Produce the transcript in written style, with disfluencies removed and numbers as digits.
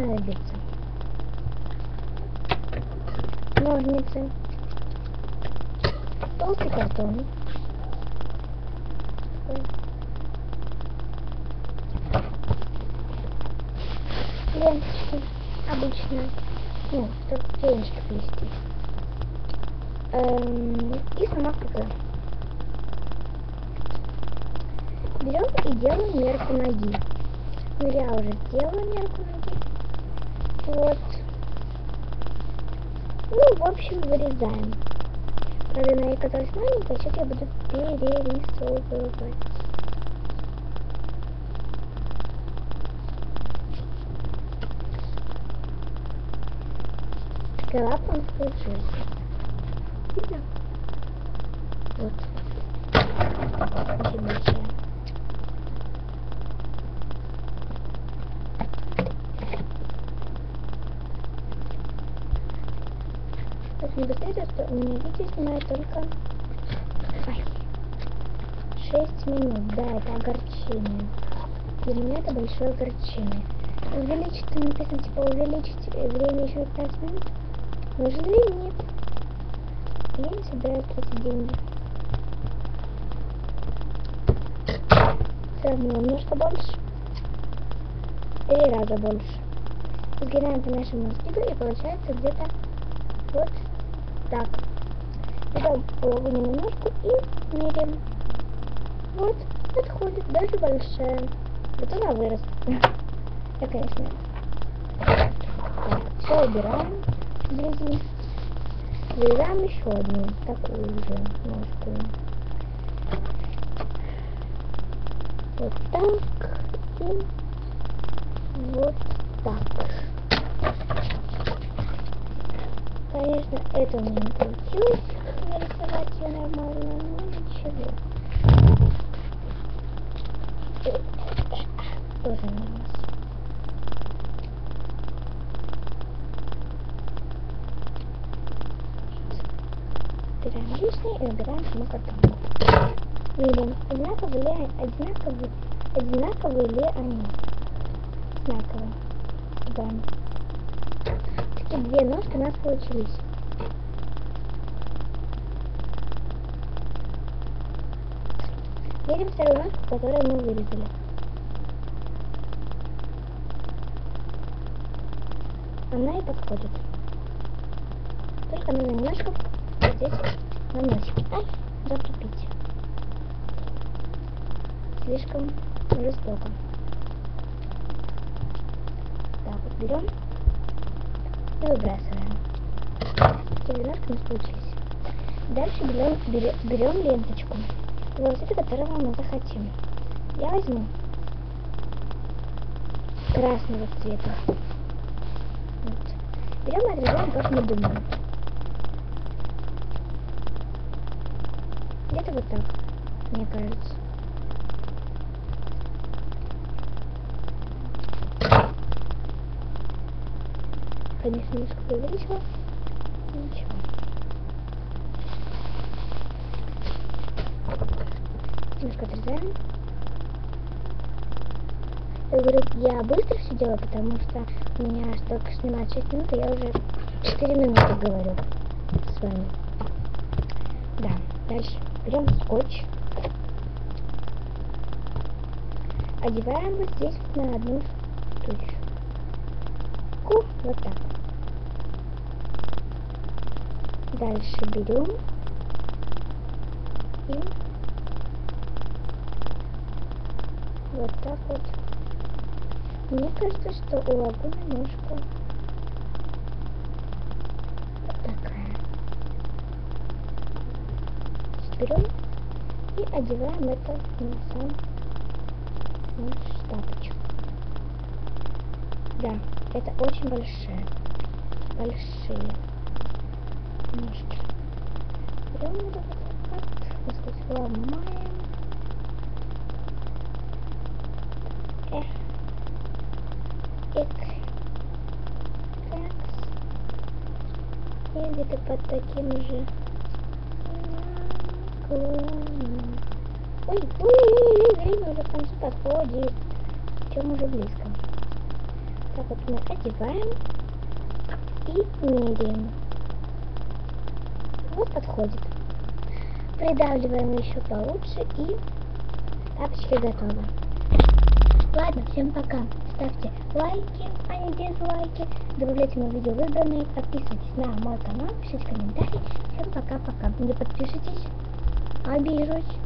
понадобится ножницы, толстый картон, ленточки обычно, ну, чтобы денежки плести, и сама кукла. Берем и делаем мерку ноги. Ну, я уже сделала мерку ноги. Вот. Ну, в общем, вырезаем. Правда, ноги оказалась маленькая, сейчас я буду перерисовывать. Лапа он включился. Видно? Вот. Очень большая. Очень быстрее, что у меня видео снимает только 6 минут. Да, это огорчение. Для меня это большое огорчение. Увеличить, там написано, типа, увеличить время еще 5 минут. Но, к сожалению, нет. Я не собираюсь тратить деньги. Все равно немножко больше. 3 раза больше. Сгибаем по нашему скиду и получается где-то вот так. Берем половину ножку и меряем. Вот, подходит, даже большая. Вот она выросла. Я, конечно. Все убираем грязи. Вырезаем еще одну, такую же ножку. Вот так и вот так. Конечно, это у меня не получилось нарисовать ее нормально, но ничего. Тоже нормально. Убираем лишнее и убираем саму картонку. Видим, одинаковые ли они? Одинаковые. Да. Такие две ножки у нас получились. Берем вторую ножку, которую мы вырезали. Она и подходит. Только надо немножко вот здесь на носик. Ай, закрепить. Слишком жестоко. Так вот берем и выбрасываем. Такие ножки у нас получились. Дальше берем ленточку. Велосипед, которого мы захотим. Я возьму красного цвета. Вот. Берем и отрезаем, как мы думаем. Где-то вот так, мне кажется. Конечно, немножко преувеличила. Ничего. Немножко отрезаем. Я говорю, я быстро все делаю, потому что у меня только снимать 6 минут, и я уже 4 минуты говорю с вами. Да, дальше берем скотч. Одеваем вот здесь вот на одну штучку. Вот так. Дальше берем и вот так вот. Мне кажется, что у лагуны ножка вот такая. Берем и одеваем это на сам наш шапочку. Да, это очень большие ножки. Берем вот так вот, ломаем. И где-то под таким же наклоном. Ой, время уже к концу подходит. Чем уже близко. Так вот мы одеваем и меряем. Вот подходит. Придавливаем еще получше и тапочки готовы. Ладно, всем пока. Ставьте лайки, а не дизлайки. Добавляйте мое видео в избранные. Подписывайтесь на мой канал, пишите комментарии. Всем пока-пока. Не подпишитесь, обижусь.